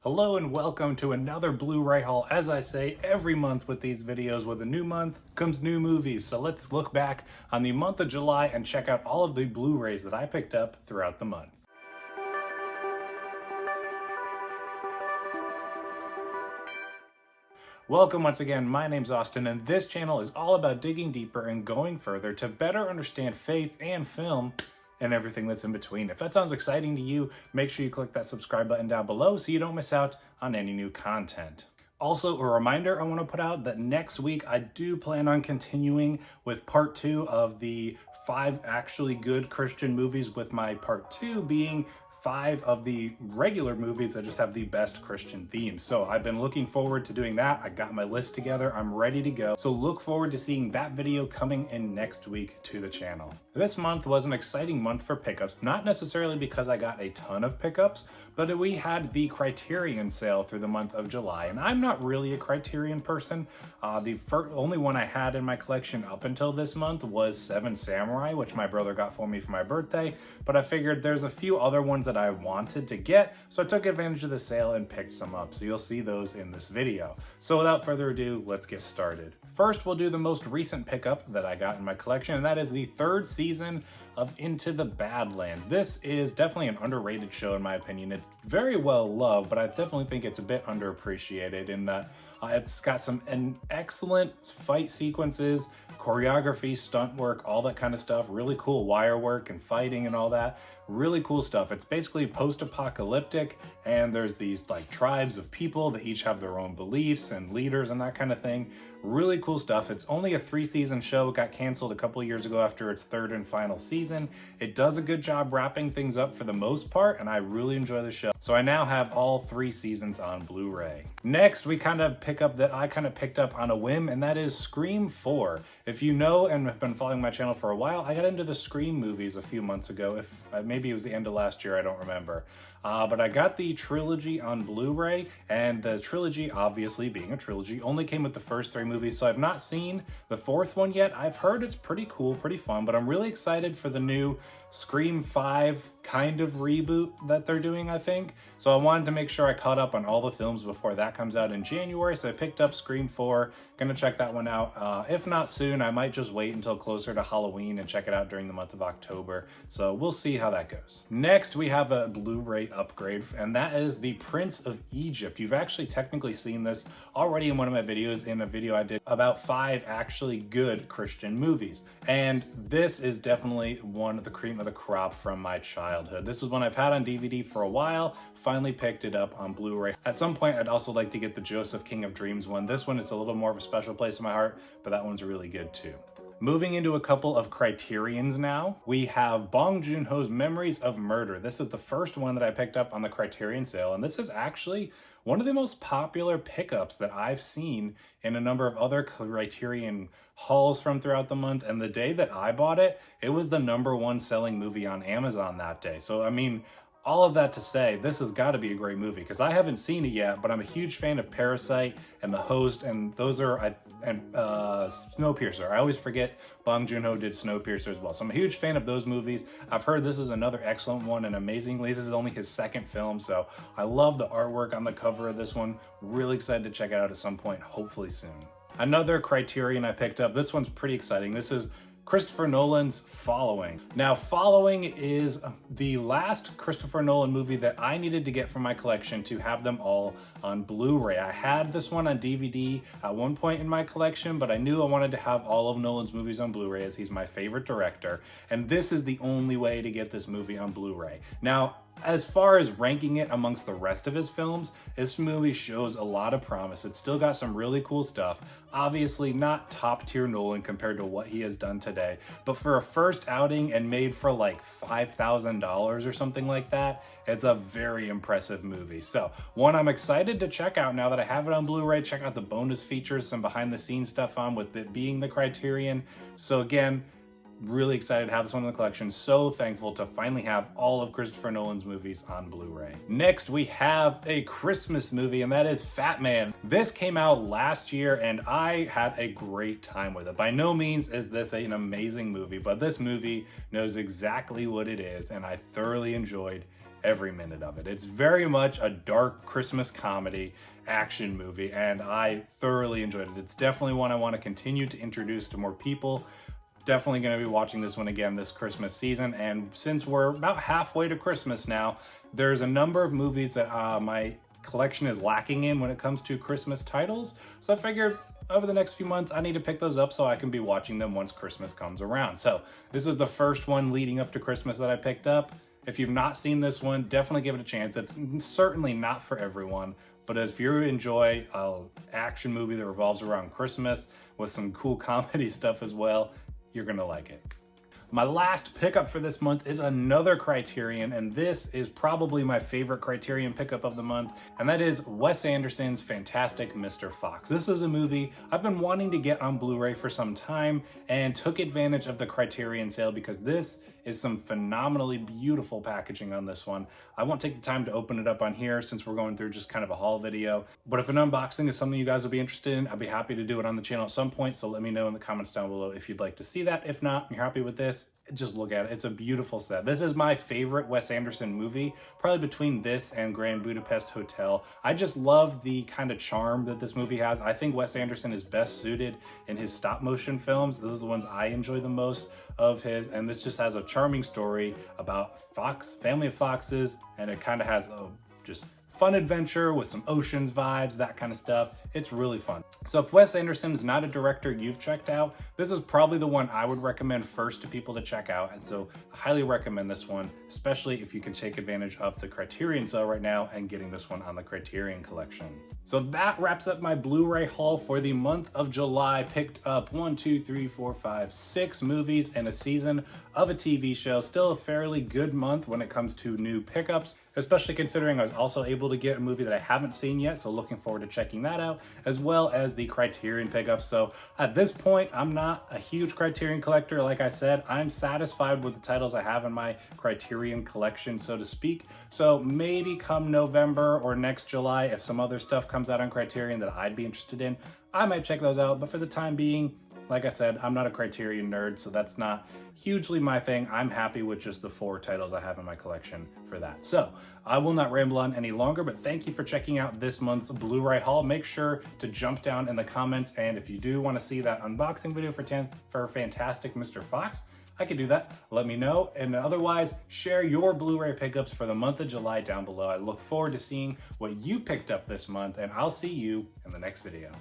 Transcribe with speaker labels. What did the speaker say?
Speaker 1: Hello and welcome to another Blu-ray haul. As I say every month with these videos, with a new month comes new movies. So let's look back on the month of July and check out all of the Blu-rays that I picked up throughout the month. Welcome once again, my name's Austin, and this channel is all about digging deeper and going further to better understand faith and film and everything that's in between. If that sounds exciting to you, make sure you click that subscribe button down below so you don't miss out on any new content. Also, a reminder I want to put out that next week I do plan on continuing with part 2 of the 5 actually good Christian movies, with my part 2 being 5 of the regular movies that just have the best Christian themes. So I've been looking forward to doing that. I got my list together. I'm ready to go. So look forward to seeing that video coming in next week to the channel. This month was an exciting month for pickups, not necessarily because I got a ton of pickups, but we had the Criterion sale through the month of July. And I'm not really a Criterion person. The only one I had in my collection up until this month was Seven Samurai, which my brother got for me for my birthday. But I figured there's a few other ones that I wanted to get, so I took advantage of the sale and picked some up. So you'll see those in this video. So without further ado, let's get started. First, we'll do the most recent pickup that I got in my collection, and that is the 3rd season of Into the Badlands. This is definitely an underrated show in my opinion. It's very well loved, but I definitely think it's a bit underappreciated in that it's got some excellent fight sequences, choreography, stunt work, all that kind of stuff. Really cool wire work and fighting and all that. Really cool stuff. It's basically post-apocalyptic, and there's these like tribes of people that each have their own beliefs and leaders and that kind of thing. Really cool stuff. It's only a 3-season show. It got canceled a couple years ago after its 3rd and final season. It does a good job wrapping things up for the most part, and I really enjoy the show. So I now have all 3 seasons on Blu-ray. Next, we kind of pick up that I kind of picked up on a whim, and that is Scream 4. If you know and have been following my channel for a while, I got into the Scream movies a few months ago. If maybe it was the end of last year, I don't remember. But I got the trilogy on Blu-ray, and the trilogy, obviously being a trilogy, only came with the first 3 movies, so I've not seen the 4th one yet. I've heard it's pretty cool, pretty fun, but I'm really excited for the new Scream 5 kind of reboot that they're doing, I think. So I wanted to make sure I caught up on all the films before that comes out in January, so I picked up Scream 4. Gonna check that one out. If not soon, I might just wait until closer to Halloween and check it out during the month of October. So we'll see how that goes. Next, we have a Blu-ray upgrade, and that is The Prince of Egypt. You've actually technically seen this already in one of my videos, in a video I did about 5 actually good Christian movies. And this is definitely one of the cream of the crop from my childhood. This is one I've had on DVD for a while, finally picked it up on Blu-ray. At some point, I'd also like to get the Joseph King of Dreams one. This one is a little more of a special place in my heart, but that one's really good too. Moving into a couple of Criterions now, we have Bong Joon-ho's Memories of Murder. This is the first one that I picked up on the Criterion sale, and this is actually one of the most popular pickups that I've seen in a number of other Criterion hauls from throughout the month. And the day that I bought it, it was the #1 selling movie on Amazon that day. So I mean, all of that to say, this has got to be a great movie, because I haven't seen it yet, but I'm a huge fan of Parasite and The Host, and those are, Snowpiercer. I always forget Bong Joon-ho did Snowpiercer as well. So I'm a huge fan of those movies. I've heard this is another excellent one, and amazingly, this is only his 2nd film, so I love the artwork on the cover of this one. Really excited to check it out at some point, hopefully soon. Another Criterion I picked up, this one's pretty exciting. This is Christopher Nolan's Following. Now, Following is the last Christopher Nolan movie that I needed to get from my collection to have them all on Blu-ray. I had this one on DVD at one point in my collection, but I knew I wanted to have all of Nolan's movies on Blu-ray, as he's my favorite director, and this is the only way to get this movie on Blu-ray. Now, as far as ranking it amongst the rest of his films, this movie shows a lot of promise. It's still got some really cool stuff. Obviously not top tier Nolan compared to what he has done today, but for a first outing and made for like $5,000 or something like that, it's a very impressive movie. So one I'm excited to check out now that I have it on Blu-ray, check out the bonus features, some behind the scenes stuff on with it being the Criterion. So again, really excited to have this one in the collection. So thankful to finally have all of Christopher Nolan's movies on Blu-ray. Next, we have a Christmas movie, and that is Fatman. This came out last year, and I had a great time with it. By no means is this an amazing movie, but this movie knows exactly what it is, and I thoroughly enjoyed every minute of it. It's very much a dark Christmas comedy action movie, and I thoroughly enjoyed it. It's definitely one I want to continue to introduce to more people. Definitely going to be watching this one again this Christmas season, and since we're about halfway to Christmas now, there's a number of movies that my collection is lacking in when it comes to Christmas titles, so I figured over the next few months I need to pick those up so I can be watching them once Christmas comes around. So this is the first one leading up to Christmas that I picked up. If you've not seen this one, definitely give it a chance. It's certainly not for everyone, but if you enjoy an action movie that revolves around Christmas with some cool comedy stuff as well, you're gonna like it. My last pickup for this month is another Criterion, and this is probably my favorite Criterion pickup of the month, and that is Wes Anderson's Fantastic Mr. Fox. This is a movie I've been wanting to get on Blu-ray for some time and took advantage of the Criterion sale because this is some phenomenally beautiful packaging on this one. I won't take the time to open it up on here since we're going through just kind of a haul video, but if an unboxing is something you guys will be interested in, I'd be happy to do it on the channel at some point, so let me know in the comments down below if you'd like to see that. If not, you're happy with this, just look at it. It's a beautiful set. This is my favorite Wes Anderson movie, probably between this and Grand Budapest Hotel. I just love the kind of charm that this movie has. I think Wes Anderson is best suited in his stop motion films. Those are the ones I enjoy the most of his, and this just has a charming story about family of foxes, and it kind of has a just fun adventure with some oceans vibes, that kind of stuff. It's really fun. So if Wes Anderson is not a director you've checked out, this is probably the one I would recommend first to people to check out. And so I highly recommend this one, especially if you can take advantage of the Criterion sale right now and getting this one on the Criterion collection. So that wraps up my Blu-ray haul for the month of July. Picked up 6 movies and a season of a TV show. Still a fairly good month when it comes to new pickups, especially considering I was also able to get a movie that I haven't seen yet, so looking forward to checking that out, as well as the Criterion pickups. So at this point, I'm not a huge Criterion collector. Like I said, I'm satisfied with the titles I have in my Criterion collection, so to speak. So maybe come November or next July, if some other stuff comes out on Criterion that I'd be interested in, I might check those out. But for the time being, like I said, I'm not a Criterion nerd, so that's not hugely my thing. I'm happy with just the 4 titles I have in my collection for that. So I will not ramble on any longer, but thank you for checking out this month's Blu-ray haul. Make sure to jump down in the comments, and if you do want to see that unboxing video for Fantastic Mr. Fox, I could do that. Let me know. And otherwise, share your Blu-ray pickups for the month of July down below. I look forward to seeing what you picked up this month, and I'll see you in the next video.